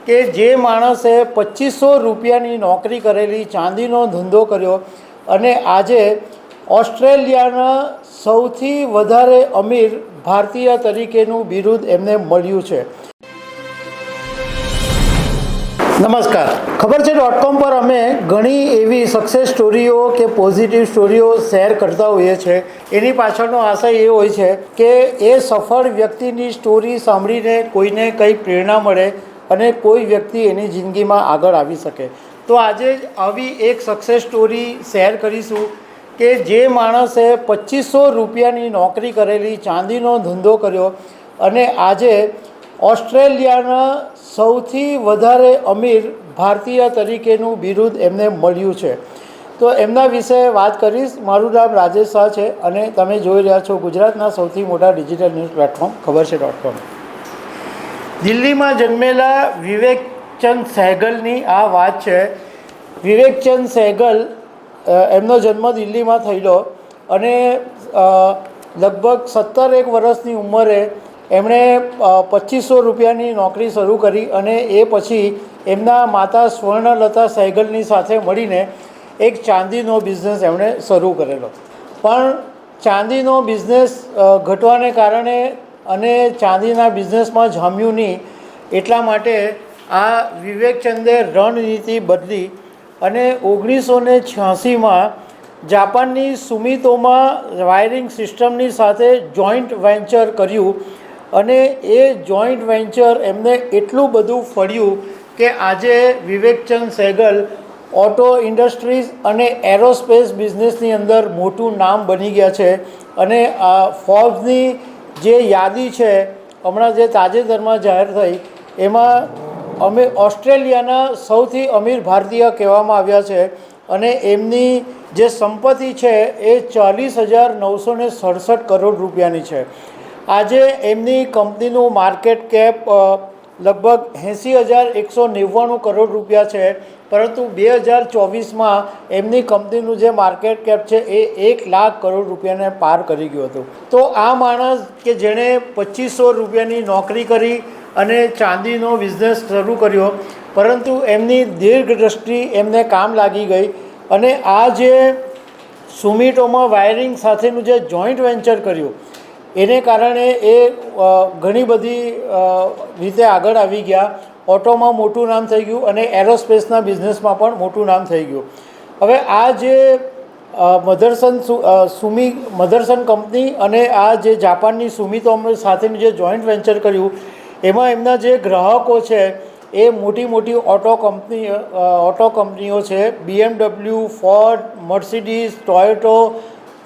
કે જે માણસે 2500 રૂપિયાની નોકરી કરેલી, ચાંદીનો ધંધો કર્યો અને આજે ઓસ્ટ્રેલિયાના સૌથી વધારે અમીર ભારતીય તરીકેનું બિરુદ એમને મળ્યું છે। નમસ્કાર, ખબર છે .com પર અમે ઘણી એવી સક્સેસ સ્ટોરીઓ કે પોઝિટિવ સ્ટોરીઓ શેર કરતા હોઈએ છીએ। એની પાછળનો આશય એ હોય છે કે એ સફળ વ્યક્તિની સ્ટોરી સાંભળીને કોઈને કંઈ પ્રેરણા મળે અને કોઈ વ્યક્તિ એની જિંદગીમાં આગળ આવી શકે। તો આજે આવી એક સક્સેસ સ્ટોરી શેર કરીશું કે જે માણસે 2500 રૂપિયાની નોકરી કરેલી, ચાંદીનો ધંધો કર્યો અને આજે ઓસ્ટ્રેલિયાના સૌથી વધારે અમીર ભારતીય તરીકેનું બિરુદ એમને મળ્યું છે। તો એમના વિશે વાત કરીશ। મારું નામ રાજેશ શાહ છે અને તમે જોઈ રહ્યા છો ગુજરાતના સૌથી મોટા ડિજિટલ ન્યૂઝ પ્લેટફોર્મ ખબર છે .com। દિલ્હીમાં જન્મેલા વિવેકચંદ સહેગલની આ વાત છે। વિવેકચંદ સહેગલ એમનો જન્મ દિલ્હીમાં થયેલો અને લગભગ 17 વર્ષની ઉંમરે એમણે 2500 રૂપિયાની નોકરી શરૂ કરી અને એ પછી એમના માતા સ્વર્ણલતા સહેગલની સાથે મળીને એક ચાંદીનો બિઝનેસ એમણે શરૂ કરેલો। પણ ચાંદીનો બિઝનેસ ઘટવાને કારણે અને ચાંદીના બિઝનેસમાં જામ્યું નહીં, એટલા માટે આ વિવેકચંદે રણનીતિ બદલી અને 1986માં જાપાનની સુમિતોમાં વાયરિંગ સિસ્ટમની સાથે જોઈન્ટ વેન્ચર કર્યું અને એ જોઈન્ટ વેન્ચર એમને એટલું બધું ફળ્યું કે આજે વિવેકચંદ સહેગલ ઓટો ઇન્ડસ્ટ્રીઝ અને એરોસ્પેસ બિઝનેસની અંદર મોટું નામ બની ગયા છે। અને ફોર્બ્સની જે યાદી છે હમણાં જે તાજેતરમાં જાહેર થઈ એમાં અમે ઓસ્ટ્રેલિયાના સૌથી અમીર ભારતીય કહેવામાં આવ્યા છે અને એમની જે સંપત્તિ છે એ 40,967 કરોડ રૂપિયાની છે। આજે એમની કંપનીનું માર્કેટ કેપ લગભગ 80,199 કરોડ રૂપિયા છે, પરંતુ 2024માં એમની કંપનીનું જે માર્કેટ કેપ છે એ 1 લાખ કરોડ રૂપિયાને પાર કરી ગયું હતું। તો આ માણસ કે જેણે 2500 રૂપિયાની નોકરી કરી અને ચાંદીનો બિઝનેસ શરૂ કર્યો, પરંતુ એમની દીર્ઘદ્રષ્ટિ એમને કામ લાગી ગઈ અને આ જે સુમિટોમાં વાયરિંગ સાથેનું જે જોઈન્ટ વેન્ચર કર્યું એને કારણે એ ઘણી બધી રીતે આગળ આવી ગયા। ઓટોમાં મોટું નામ થઈ ગયું અને એરોસ્પેસના બિઝનેસમાં પણ મોટું નામ થઈ ગયું। હવે આ જે મધરસન કંપની અને આ જે જાપાનની સુમિતો સાથેનું જે જોઈન્ટ વેન્ચર કર્યું એમાં એમના જે ગ્રાહકો છે એ મોટી મોટી ઓટો કંપનીઓ છે। BMW, Ford, Mercedes, Toyota,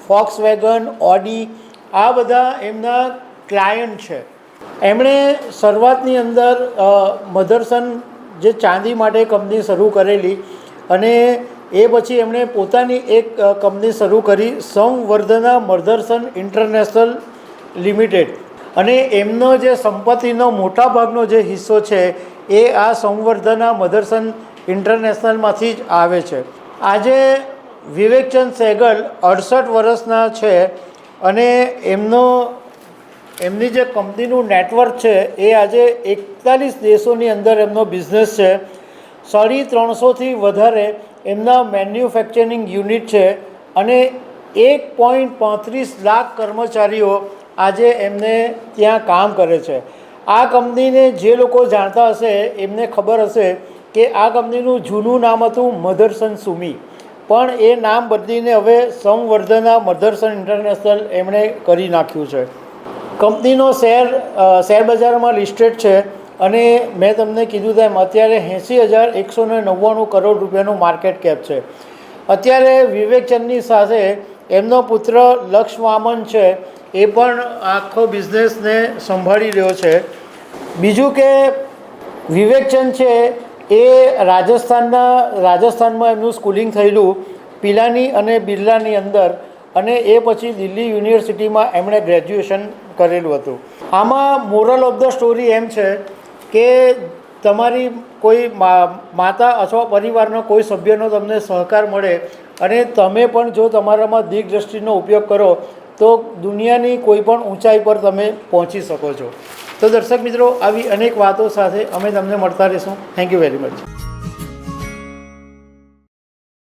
Volkswagen, Audi, આ બધા એમના ક્લાયન્ટ છે। એમણે શરૂઆતની અંદર મધરસન જે ચાંદી માટે કંપની શરૂ કરેલી અને એ પછી એમણે પોતાની એક કંપની શરૂ કરી સંવર્ધના મધરસન ઇન્ટરનેશનલ લિમિટેડ અને એમનો જે સંપત્તિનો મોટાભાગનો જે હિસ્સો છે એ આ સંવર્ધના મધરસન ઇન્ટરનેશનલમાંથી જ આવે છે। આજે વિવેકચંદ સહેગલ 68 વર્ષના છે અને એમની જે કંપનીનું નેટવર્ક છે એ આજે 41 દેશોની અંદર એમનો બિઝનેસ છે। 350થી વધારે એમના મેન્યુફેક્ચરિંગ યુનિટ છે અને 1.35 લાખ કર્મચારીઓ આજે એમને ત્યાં કામ કરે છે। આ કંપનીને જે લોકો જાણતા હશે એમને ખબર હશે કે આ કંપનીનું જૂનું નામ હતું મધરસન સુમી, પણ એ નામ બદલીને હવે સંવર્ધના મધરસન ઇન્ટરનેશનલ એમણે કરી નાખ્યું છે। કંપનીનો શેર બજારમાં લિસ્ટેડ છે અને મેં તમને કીધું તેમ અત્યારે 80,199 કરોડ રૂપિયાનું માર્કેટ કેપ છે। અત્યારે વિવેકચંદની સાથે એમનો પુત્ર લક્ષ્મવામન છે, એ પણ આખો બિઝનેસને સંભાળી રહ્યો છે। બીજું કે વિવેકચંદ છે એ રાજસ્થાનમાં એમનું સ્કૂલિંગ થયેલું પિલાની અને બિરલાની અંદર અને એ પછી દિલ્હી યુનિવર્સિટીમાં એમણે ગ્રેજ્યુએશન કરેલું હતું। આમાં મોરલ ઓફ ધ સ્ટોરી એમ છે કે તમારી કોઈ માતા અથવા પરિવારનો કોઈ સભ્યનો તમને સહકાર મળે અને તમે પણ જો તમારામાં દીર્ઘદ્રષ્ટિનો ઉપયોગ કરો તો દુનિયાની કોઈ પણ ઊંચાઈ પર તમે પહોંચી શકો છો। તો દર્શક મિત્રો, આવી અનેક વાતો સાથે અમે તમને મળતા રહીશું. Thank you very much.